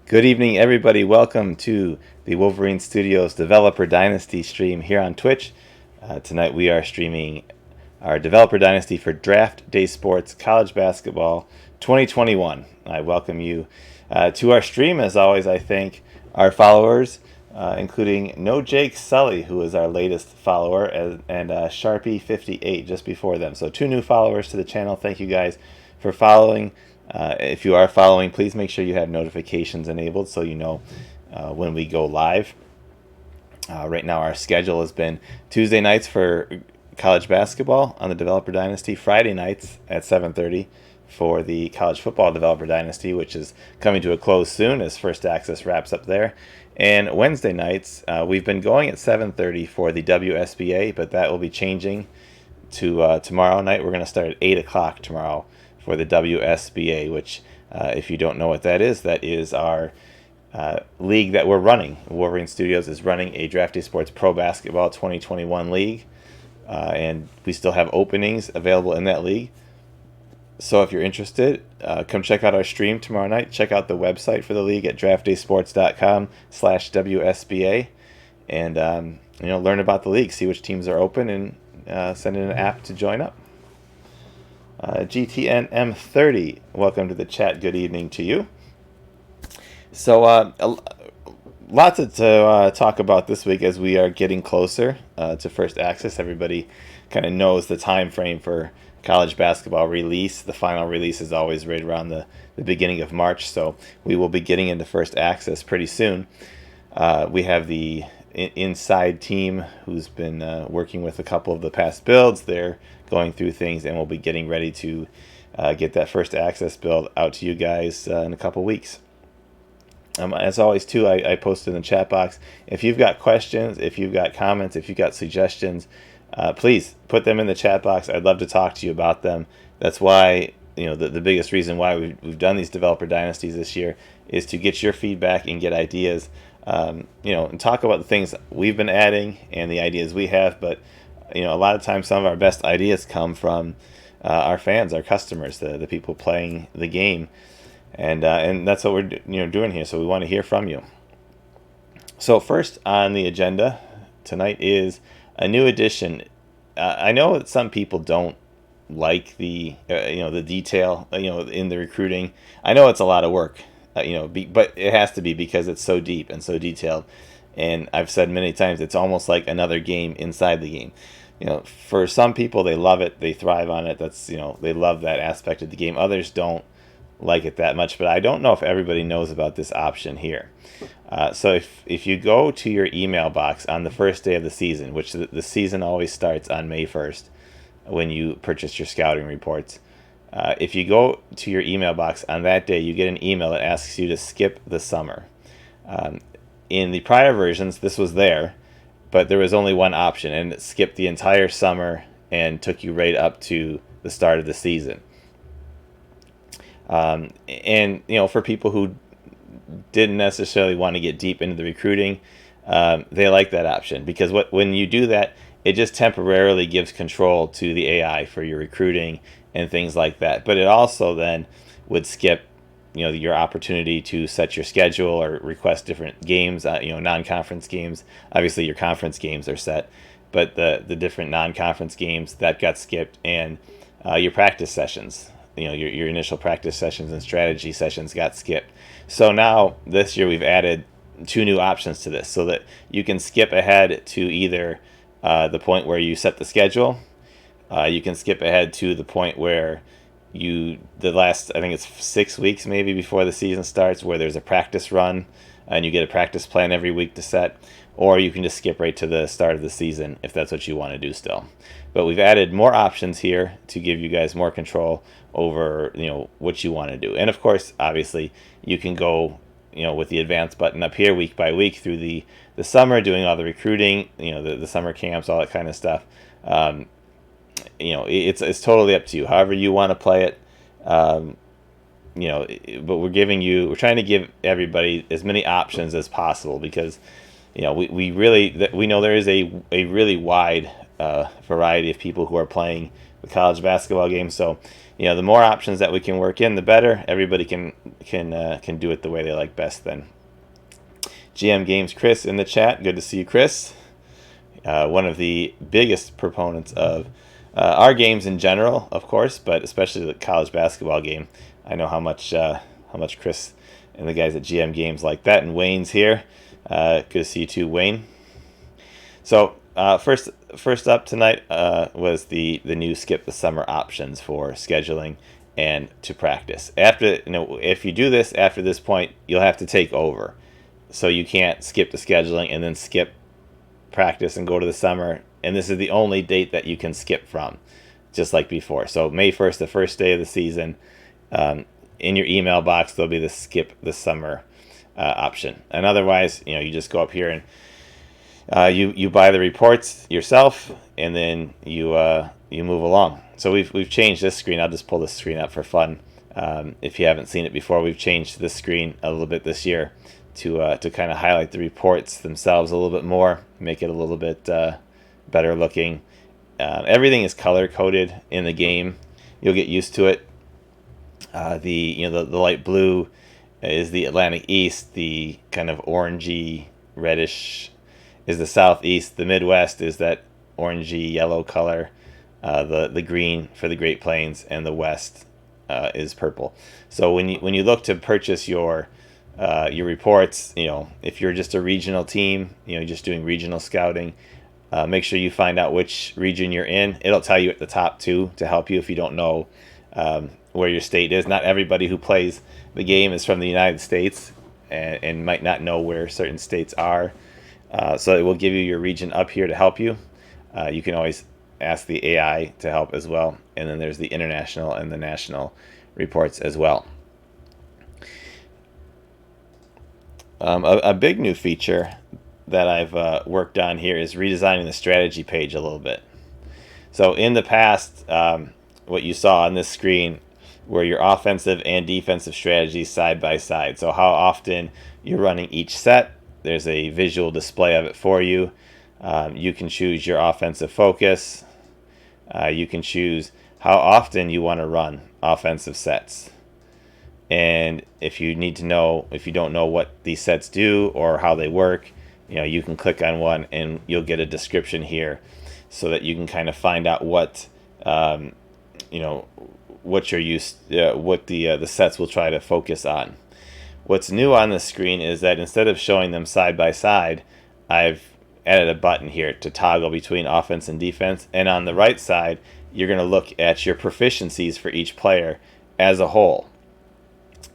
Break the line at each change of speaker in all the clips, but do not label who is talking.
Good evening, everybody. Welcome to the Wolverine Studios Developer Dynasty stream here on Twitch. Tonight we are streaming our Developer Dynasty for Draft Day Sports College Basketball 2021. I welcome you to our stream. As always, I thank our followers, including No Jake Sully, who is our latest follower, and Sharpie58 just before them. So 2 new followers to the channel. Thank you guys for following. If you are following, please make sure you have notifications enabled so you know when we go live. Right now our schedule has been Tuesday nights for college basketball on the Developer Dynasty, Friday nights at 7:30 for the College Football Developer Dynasty, which is coming to a close soon as First Access wraps up there. And Wednesday nights, we've been going at 7:30 for the WSBA, but that will be changing to tomorrow night. We're going to start at 8 o'clock tomorrow for the WSBA, which, if you don't know what that is our league that we're running. Wolverine Studios is running a Draft Day Sports Pro Basketball 2021 league, and we still have openings available in that league. So if you're interested, come check out our stream tomorrow night. Check out the website for the league at draftdaysports.com/WSBA, and learn about the league, see which teams are open, and send in an app to join up. GTNM30, welcome to the chat. Good evening to you. So lots to talk about this week as we are getting closer to First Access. Everybody kind of knows the time frame for college basketball release. The final release is always right around the beginning of March, so we will be getting into First Access pretty soon. We have the inside team who's been working with a couple of the past builds. They're going through things, and we'll be getting ready to get that First Access build out to you guys in a couple weeks. As always, too, I posted in the chat box. If you've got questions, if you've got comments, if you've got suggestions, please put them in the chat box. I'd love to talk to you about them. That's why, the biggest reason why we've done these Developer Dynasties this year is to get your feedback and get ideas, and talk about the things we've been adding and the ideas we have. But, a lot of times some of our best ideas come from our fans, our customers, the people playing the game. And that's what we're doing here. So we want to hear from you. So first on the agenda tonight is a new addition. I know that some people don't like the the detail in the recruiting. I know it's a lot of work, but it has to be because it's so deep and so detailed. And I've said many times it's almost like another game inside the game. For some people they love it, they thrive on it. That's they love that aspect of the game. Others don't like it that much, but I don't know if everybody knows about this option here. So if you go to your email box on the first day of the season, which the season always starts on May 1st when you purchase your scouting reports, if you go to your email box on that day, you get an email that asks you to skip the summer. In the prior versions, this was there, but there was only one option, and it skipped the entire summer and took you right up to the start of the season. And for people who didn't necessarily want to get deep into the recruiting, they like that option, because when you do that, it just temporarily gives control to the AI for your recruiting and things like that. But it also then would skip your opportunity to set your schedule or request different games, non-conference games. Obviously your conference games are set, but the different non-conference games that got skipped, and your practice sessions, your initial practice sessions and strategy sessions got skipped. So now this year we've added 2 new options to this, so that you can skip ahead to either the point where you set the schedule. You can skip ahead to the point where the last, I think it's 6 weeks maybe before the season starts, where there's a practice run and you get a practice plan every week to set. Or you can just skip right to the start of the season if that's what you want to do still. But we've added more options here to give you guys more control over what you want to do. And of course, obviously, you can go with the advanced button up here week by week through the summer, doing all the recruiting, the summer camps, all that kind of stuff. It's totally up to you, however you want to play it. But we're trying to give everybody as many options as possible, because we know there is a really wide variety of people who are playing the college basketball game. So, the more options that we can work in, the better. Everybody can do it the way they like best. Then, GM Games Chris in the chat. Good to see you, Chris. One of the biggest proponents of our games in general, of course, but especially the college basketball game. I know how much Chris and the guys at GM Games like that. And Wayne's here. Good to see you too, Wayne. So first up tonight was the new skip the summer options for scheduling and to practice. After if you do this after this point, you'll have to take over. So you can't skip the scheduling and then skip practice and go to the summer. And this is the only date that you can skip from, just like before. So May 1st, the first day of the season, in your email box there'll be the skip the summer option. And otherwise, you just go up here and you buy the reports yourself, and then you move along. So we've changed this screen. I'll just pull this screen up for fun. If you haven't seen it before, we've changed this screen a little bit this year to kind of highlight the reports themselves a little bit more, make it a little bit better looking. Everything is color coded in the game. You'll get used to it. The light blue is the Atlantic East. The kind of orangey reddish is the Southeast. The Midwest is that orangey yellow color. The green for the Great Plains, and the West is purple. So when you look to purchase your reports, if you're just a regional team, just doing regional scouting, make sure you find out which region you're in. It'll tell you at the top too, to help you if you don't know where your state is. Not everybody who plays the game is from the United States and might not know where certain states are. So it will give you your region up here to help you. You can always ask the AI to help as well. And then there's the international and the national reports as well. A big new feature that I've worked on here is redesigning the strategy page a little bit. So in the past, what you saw on this screen were your offensive and defensive strategies side by side. So how often you're running each set, there's a visual display of it for you. You can choose your offensive focus. You can choose how often you want to run offensive sets. And if you don't know what these sets do or how they work, you can click on one and you'll get a description here, so that you can kind of find out what what the sets will try to focus on. What's new on the screen is that instead of showing them side by side, I've added a button here to toggle between offense and defense. And on the right side, you're going to look at your proficiencies for each player as a whole.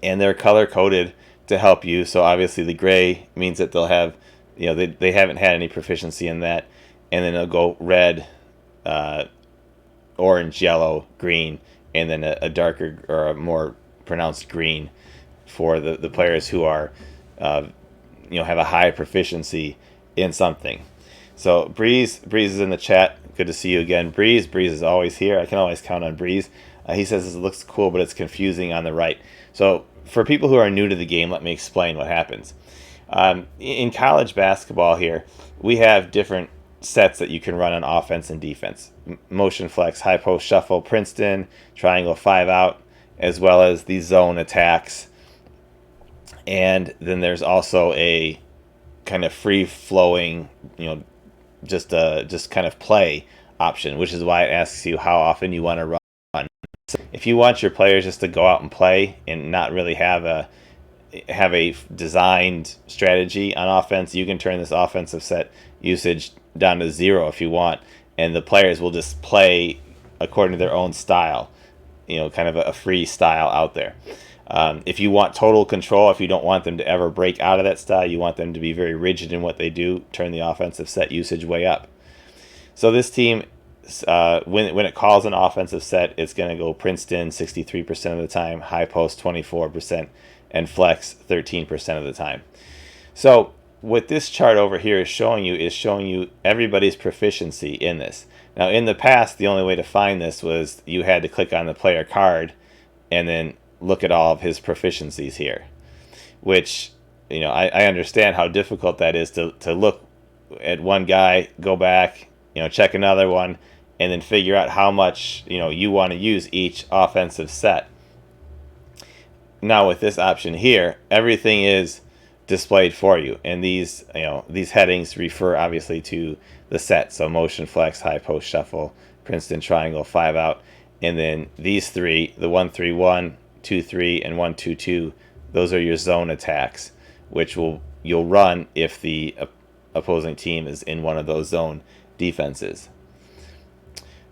And they're color coded to help you. So obviously the gray means that they'll have, they haven't had any proficiency in that. And then it'll go red, orange, yellow, green, and then a darker or a more pronounced green for the players who are, have a high proficiency in something. So Breeze is in the chat. Good to see you again, Breeze. Breeze is always here. I can always count on Breeze. He says it looks cool, but it's confusing on the right. So for people who are new to the game, let me explain what happens. In college basketball here, we have different sets that you can run on offense and defense. Motion flex, high post shuffle, Princeton, triangle 5 out, as well as the zone attacks. And then there's also a kind of free flowing, just kind of play option, which is why it asks you how often you want to run. So if you want your players just to go out and play and not really have a designed strategy on offense, you can turn this offensive set usage down to 0 if you want, and the players will just play according to their own style, kind of a free style out there. If you want total control, if you don't want them to ever break out of that style, you want them to be very rigid in what they do, turn the offensive set usage way up. So this team, when it calls an offensive set, it's going to go Princeton 63% of the time, high post 24%, and flex 13% of the time. So what this chart over here is showing you everybody's proficiency in this. Now in the past, the only way to find this was you had to click on the player card and then look at all of his proficiencies here, which I understand how difficult that is to look at one guy, go back, check another one, and then figure out how much you want to use each offensive set. Now with this option here, everything is displayed for you, and these headings refer obviously to the set. So motion flex, high post shuffle, Princeton triangle, 5 out, and then these three, the 1-3-1, 2-3, and 1-2-2, those are your zone attacks, which you'll run if the opposing team is in one of those zone defenses.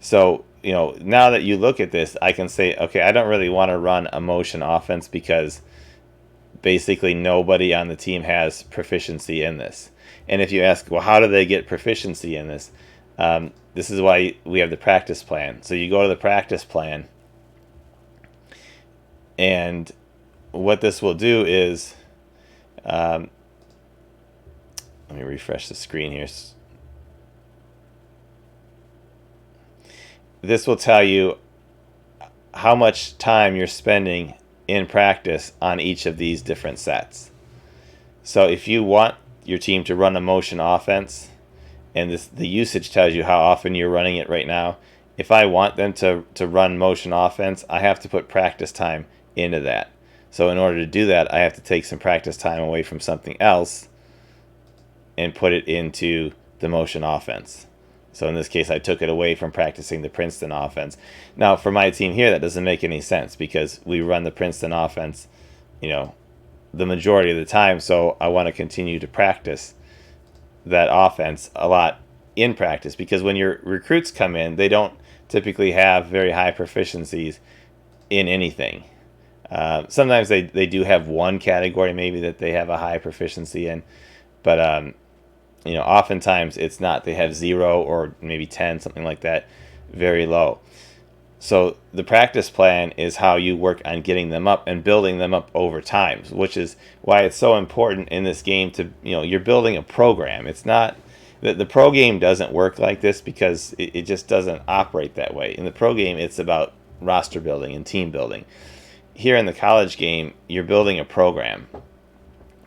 So now that you look at this, I can say, okay, I don't really want to run a motion offense because basically nobody on the team has proficiency in this. And if you ask, well, how do they get proficiency in this? This is why we have the practice plan. So you go to the practice plan, and what this will do is, let me refresh the screen here. This will tell you how much time you're spending in practice on each of these different sets. So if you want your team to run a motion offense, and the usage tells you how often you're running it right now, if I want them to run motion offense, I have to put practice time into that. So in order to do that, I have to take some practice time away from something else and put it into the motion offense. So in this case, I took it away from practicing the Princeton offense. Now, for my team here, that doesn't make any sense because we run the Princeton offense, the majority of the time. So I want to continue to practice that offense a lot in practice, because when your recruits come in, they don't typically have very high proficiencies in anything. Sometimes they do have one category maybe that they have a high proficiency in, but oftentimes it's not. They have 0 or maybe 10, something like that, very low. So the practice plan is how you work on getting them up and building them up over time, which is why it's so important in this game to, you're building a program. It's not the pro game doesn't work like this because it just doesn't operate that way. In the pro game, it's about roster building and team building. Here in the college game, you're building a program,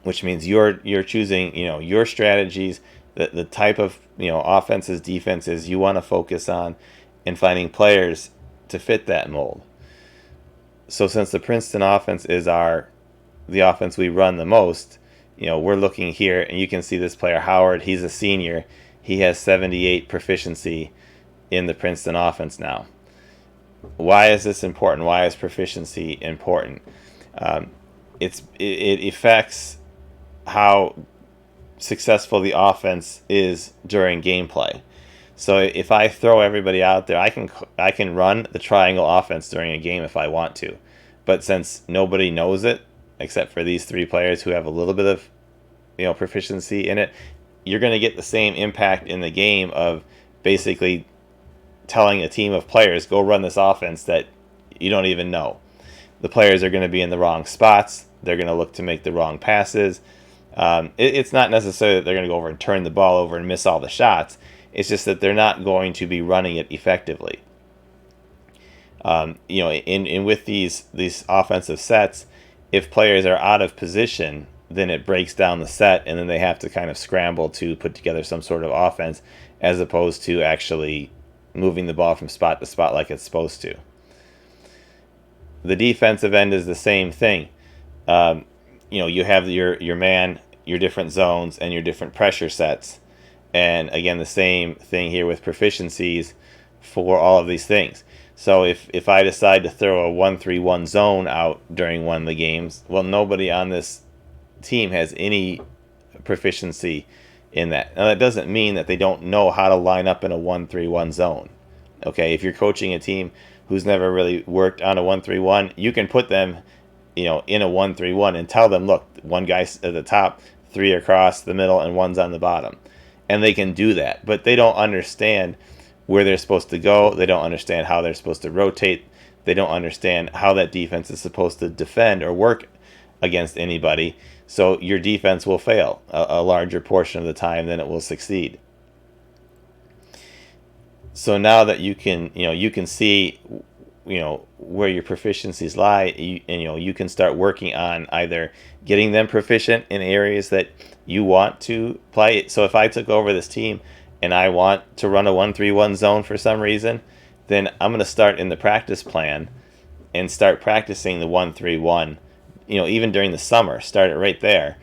which means you're choosing, your strategies, the type of, offenses, defenses you want to focus on, and finding players to fit that mold. So since the Princeton offense is the offense we run the most, we're looking here, and you can see this player, Howard. He's a senior. He has 78 proficiency in the Princeton offense now. Why is this important? Why is proficiency important? It affects how successful the offense is during gameplay. So if I throw everybody out there, I can run the triangle offense during a game if I want to. But since nobody knows it, except for these 3 players who have a little bit of proficiency in it, you're going to get the same impact in the game of basically telling a team of players, go run this offense that you don't even know. The players are going to be in the wrong spots. They're going to look to make the wrong passes. It's not necessarily that they're going to go over and turn the ball over and miss all the shots. It's just that they're not going to be running it effectively. With these offensive sets, if players are out of position, then it breaks down the set, and then they have to kind of scramble to put together some sort of offense, as opposed to actually moving the ball from spot to spot like it's supposed to. The defensive end is the same thing. You have your man, your different zones, and your different pressure sets. And again, the same thing here with proficiencies for all of these things. So if I decide to throw a 1-3-1 zone out during one of the games, well, nobody on this team has any proficiency in that. Now, that doesn't mean that they don't know how to line up in a 1-3-1 zone. Okay, if you're coaching a team who's never really worked on a 1-3-1, you can put them, in a 1-3-1 and tell them, look, one guy's at the top, 3 across the middle, and 1's on the bottom. And they can do that, but they don't understand where they're supposed to go. They don't understand how they're supposed to rotate. They don't understand how that defense is supposed to defend or work against anybody. So your defense will fail a larger portion of the time than it will succeed. So now that you can see where your proficiencies lie, you can start working on either getting them proficient in areas that you want to play. So if I took over this team and I want to run a 1-3-1 zone for some reason, then I'm going to start in the practice plan and start practicing the 1-3-1. Even during the summer, start it right there,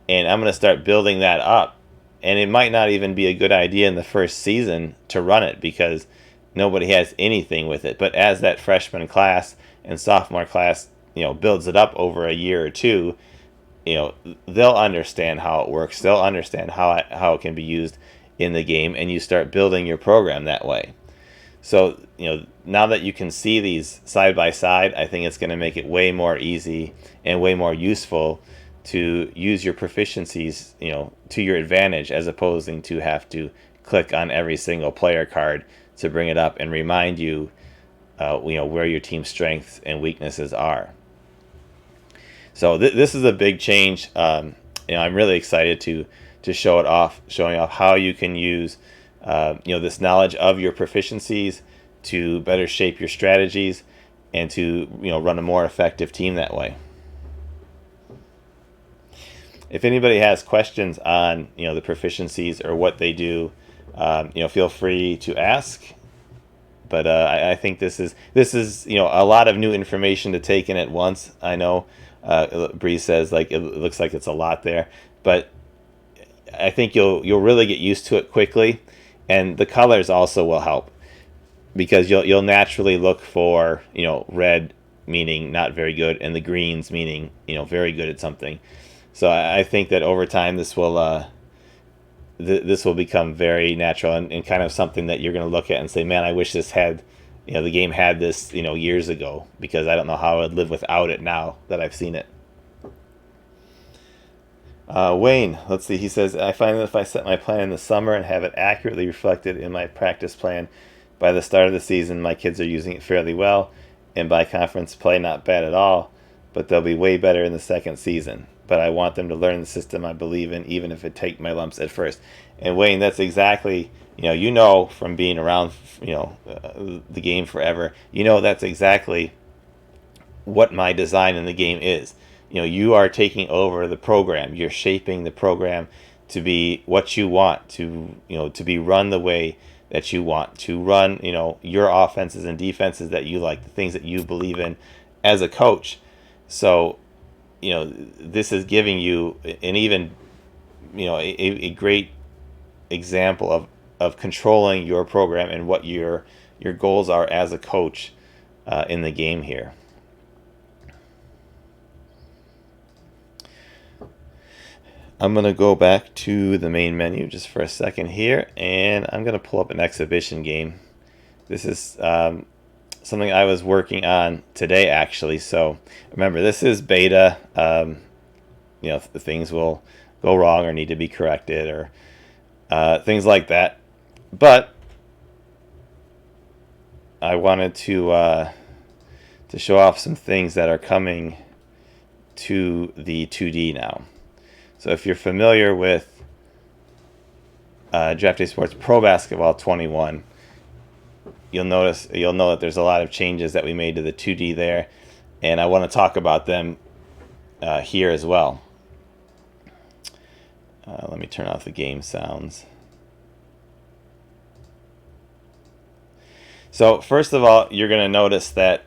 and I'm going to start building that up. And it might not even be a good idea in the first season to run it because nobody has anything with it. But as that freshman class and sophomore class, builds it up over a year or two, they'll understand how it works. They'll understand how it can be used in the game, and you start building your program that way. So, now that you can see these side by side, I think it's going to make it way more easy and way more useful to use your proficiencies, to your advantage, as opposed to have to click on every single player card to bring it up and remind you, where your team's strengths and weaknesses are. So this is a big change. I'm really excited to showing off how you can use, this knowledge of your proficiencies to better shape your strategies and to, run a more effective team that way. If anybody has questions on, the proficiencies or what they do, feel free to ask. But I think this is a lot of new information to take in at once. I know Bree says it looks like it's a lot there, but I think you'll really get used to it quickly, and the colors also will help because you'll naturally look for red meaning not very good and the greens meaning very good at something. So I think that over time this will become very natural and kind of something that you're going to look at and say, man, I wish this had, the game had this, years ago, because I don't know how I would live without it now that I've seen it. Wayne, let's see. He says, I find that if I set my plan in the summer and have it accurately reflected in my practice plan, by the start of the season, my kids are using it fairly well, and by conference play, not bad at all, but they'll be way better in the second season. But I want them to learn the system I believe in, even if it takes my lumps at first. And Wayne, that's exactly, from being around, the game forever, that's exactly what my design in the game is. You are taking over the program. You're shaping the program to be what you want, to be run the way that you want, to run, your offenses and defenses that you like, the things that you believe in as a coach. So, this is giving you an even, a great example of controlling your program and what your goals are as a coach in the game here. I'm going to go back to the main menu just for a second here, and I'm going to pull up an exhibition game. This is something I was working on today, actually. So remember, this is beta. Things will go wrong or need to be corrected or things like that. But I wanted to show off some things that are coming to the 2D now. So if you're familiar with Draft Day Sports Pro Basketball 21, you'll know that there's a lot of changes that we made to the 2D there, and I want to talk about them here as well. Let me turn off the game sounds. So first of all, you're going to notice that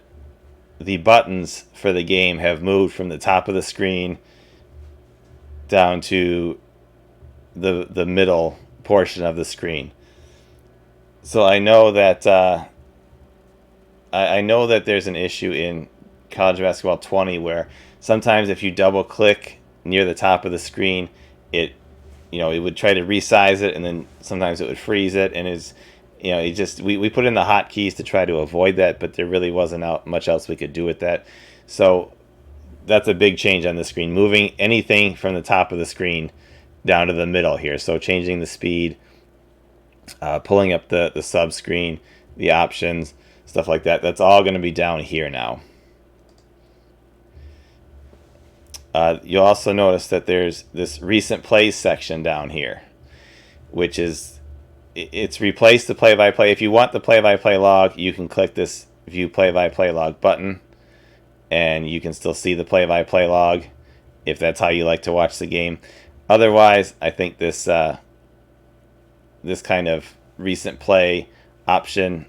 the buttons for the game have moved from the top of the screen down to the middle portion of the screen. So I know that there's an issue in College Basketball 20 where sometimes if you double click near the top of the screen, it would try to resize it, and then sometimes it would freeze it, and we put in the hotkeys to try to avoid that, but there really wasn't much else we could do with that. So that's a big change on the screen, moving anything from the top of the screen down to the middle here. So changing the speed, pulling up the sub screen, the options, stuff like that. That's all going to be down here now. You'll also notice that there's this recent plays section down here, which is, it's replaced the play-by-play. If you want the play-by-play log, you can click this view play-by-play log button, and you can still see the play-by-play log if that's how you like to watch the game. Otherwise, I think this this kind of recent play option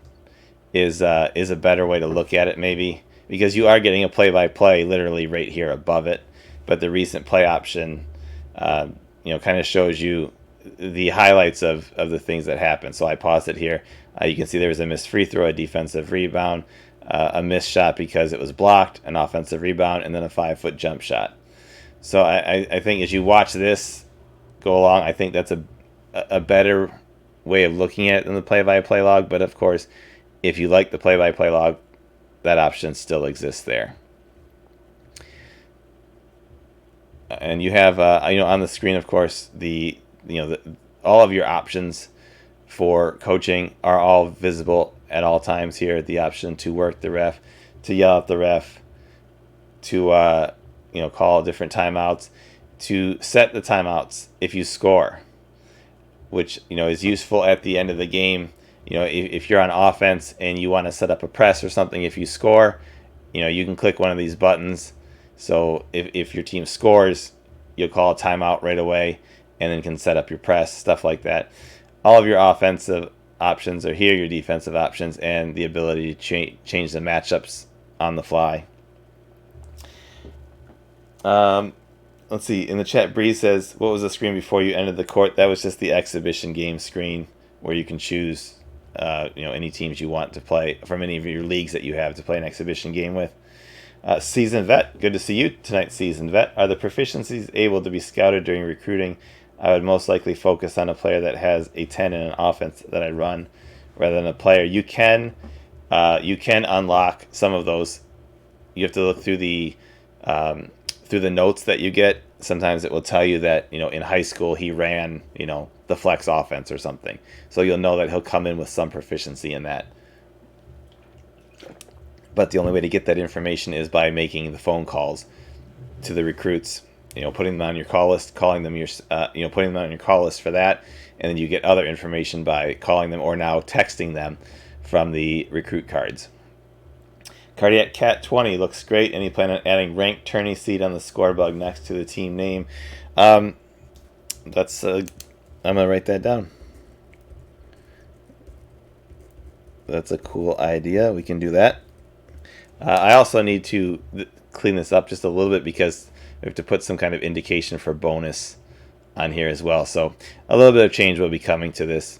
is a better way to look at it, maybe, because you are getting a play-by-play literally right here above it, but the recent play option kind of shows you the highlights of the things that happen. So I paused it here. You can see there was a missed free throw, a defensive rebound, a missed shot because it was blocked, an offensive rebound, and then a 5-foot jump shot. So I think as you watch this go along, I think that's a better way of looking at it than the play-by-play log. But of course, if you like the play-by-play log, that option still exists there. And you have on the screen, of course, all of your options for coaching are all visible at all times here. The option to work the ref, to yell at the ref, to call different timeouts, to set the timeouts if you score, which is useful at the end of the game. If you're on offense and you want to set up a press or something, if you score, you can click one of these buttons. So if your team scores, you'll call a timeout right away and then can set up your press, stuff like that. All of your offensive options are here, your defensive options, and the ability to change the matchups on the fly. Let's see. In the chat, Bree says, what was the screen before you entered the court? That was just the exhibition game screen where you can choose any teams you want to play from any of your leagues that you have to play an exhibition game with. Seasoned Vet, good to see you tonight, Seasoned Vet. Are the proficiencies able to be scouted during recruiting? I would most likely focus on a player that has a 10 in an offense that I run rather than a player. You can unlock some of those. You have to look through the notes that you get. Sometimes it will tell you that in high school he ran the flex offense or something, so you'll know that he'll come in with some proficiency in that. But the only way to get that information is by making the phone calls to the recruits, putting them on your call list, calling them putting them on your call list for that, and then you get other information by calling them or now texting them from the recruit cards. Cardiac Cat 20 looks great. Any plan on adding ranked tourney seed on the score bug next to the team name? I'm gonna write that down. That's a cool idea. We can do that. I also need to clean this up just a little bit because we have to put some kind of indication for bonus on here as well. So a little bit of change will be coming to this.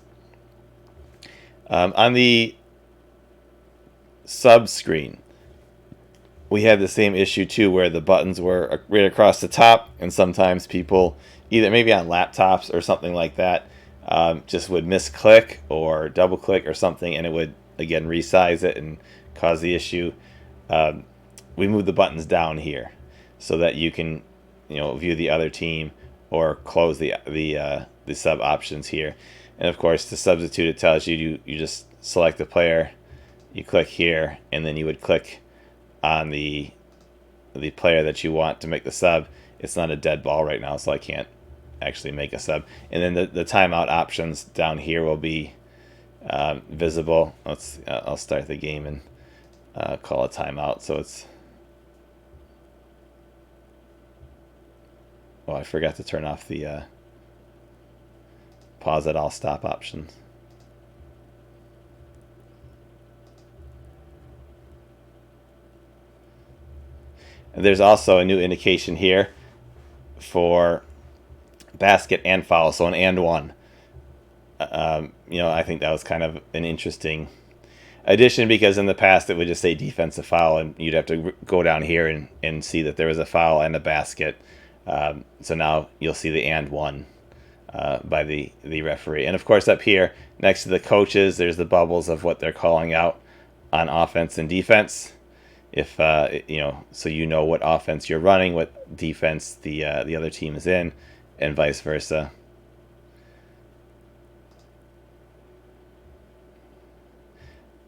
On the sub screen, we had the same issue too, where the buttons were right across the top, and sometimes people, either maybe on laptops or something like that, just would misclick or double click or something, and it would again resize it and cause the issue. We moved the buttons down here so that you can view the other team or close the sub options here. And of course, to substitute, it tells you you just select the player, you click here, and then you would click on the player that you want to make the sub. It's not a dead ball right now, so I can't actually make a sub. And then the timeout options down here will be visible. I'll start the game and call a timeout. So it's I forgot to turn off the pause at all stop options. And there's also a new indication here for basket and foul, so an and one. I think that was kind of an interesting addition, because in the past it would just say defensive foul, and you'd have to go down here and see that there was a foul and a basket. So now you'll see the and one by the referee. And of course, up here next to the coaches, there's the bubbles of what they're calling out on offense and defense. If so what offense you're running, what defense the other team is in, and vice versa.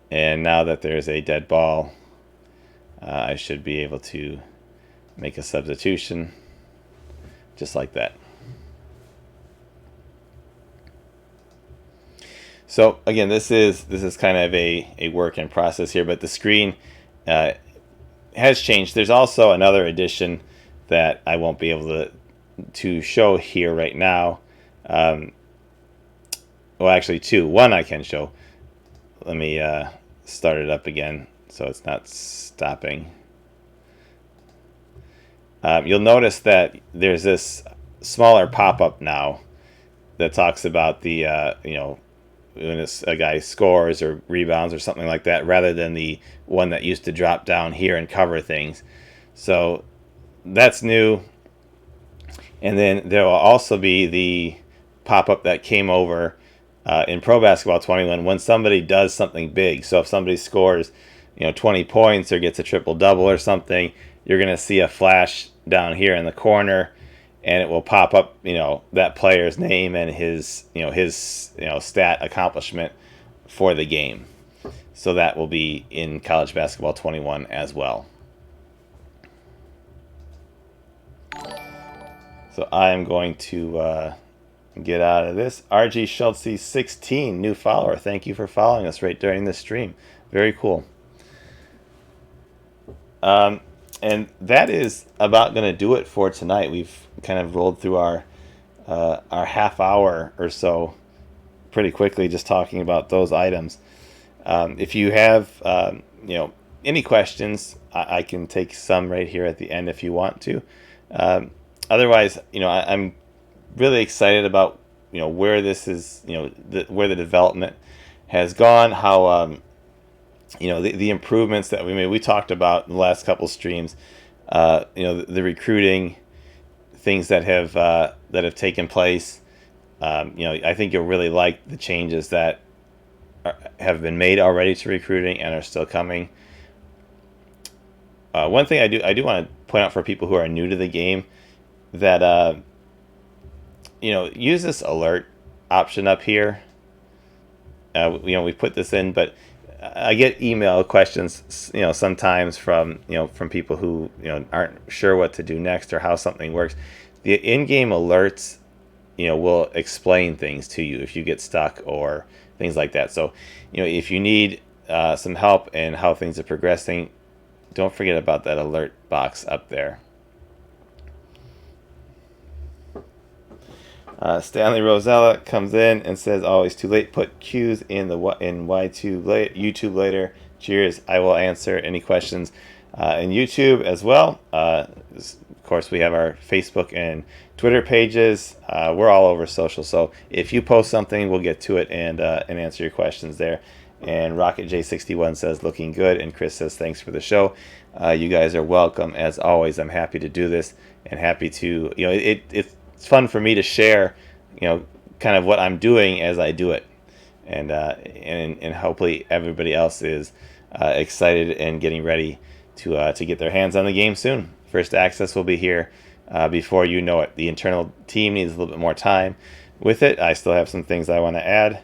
And now that there's a dead ball, I should be able to make a substitution just like that. So again, this is kind of a work in process here, but the screen has changed. There's also another addition that I won't be able to show here right now. Well, actually two. One I can show. Let me start it up again so it's not stopping. You'll notice that there's this smaller pop-up now that talks about the when a guy scores or rebounds or something like that, rather than the one that used to drop down here and cover things. So that's new. And then there will also be the pop-up that came over in Pro Basketball 21 when somebody does something big. So if somebody scores 20 points or gets a triple-double or something, you're going to see a flash down here in the corner, and it will pop up, that player's name and his stat accomplishment for the game. So that will be in College Basketball 21 as well. So I am going to get out of this. RG Schultze 16, new follower. Thank you for following us right during this stream. Very cool. And that is about going to do it for tonight. We've kind of rolled through our half hour or so pretty quickly, just talking about those items. If you have any questions, I can take some right here at the end if you want to. Otherwise, I'm really excited about where this is, where the development has gone, how the improvements that we made. We talked about in the last couple streams, the recruiting things that have taken place. I think you'll really like the changes that have been made already to recruiting and are still coming. One thing I do want to point out for people who are new to the game, that use this alert option up here. We put this in, but I get email questions, sometimes from people who aren't sure what to do next or how something works. The in-game alerts, will explain things to you if you get stuck or things like that. So, if you need some help in how things are progressing, don't forget about that alert box up there. Stanley Rosella comes in and says, "Always too late. Put Q's in YouTube later. Cheers. I will answer any questions in YouTube as well. Of course, we have our Facebook and Twitter pages. We're all over social. So if you post something, we'll get to it and answer your questions there." And Rocket J61 says, "Looking good." And Chris says, "Thanks for the show." You guys are welcome as always. I'm happy to do this and happy to it's fun for me to share, kind of what I'm doing as I do it, and hopefully everybody else is excited and getting ready to get their hands on the game soon. First access will be here before you know it. The internal team needs a little bit more time with it. I still have some things I want to add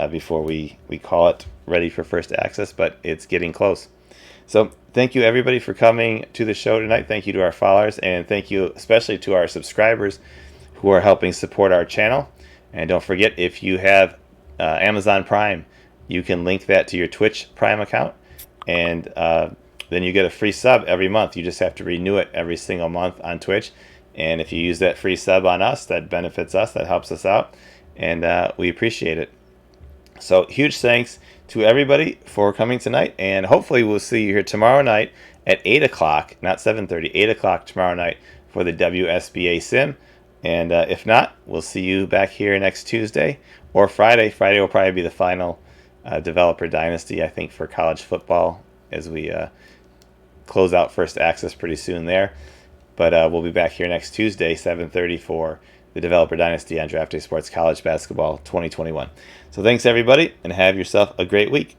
before we call it ready for first access, but it's getting close. So thank you everybody for coming to the show tonight. Thank you to our followers, and thank you especially to our subscribers who are helping support our channel. And don't forget, if you have Amazon Prime, you can link that to your Twitch Prime account, and then you get a free sub every month. You just have to renew it every single month on Twitch. And if you use that free sub on us, that benefits us, that helps us out, and we appreciate it. So huge thanks to everybody for coming tonight, and hopefully we'll see you here tomorrow night at 8 o'clock, not 7:30, 8 o'clock tomorrow night for the WSBA Sim. And if not, we'll see you back here next Tuesday or Friday. Friday will probably be the final Developer Dynasty, I think, for college football, as we close out first access pretty soon there. But we'll be back here next Tuesday, 7:30, for the Developer Dynasty on Draft Day Sports College Basketball 2021. So thanks, everybody, and have yourself a great week.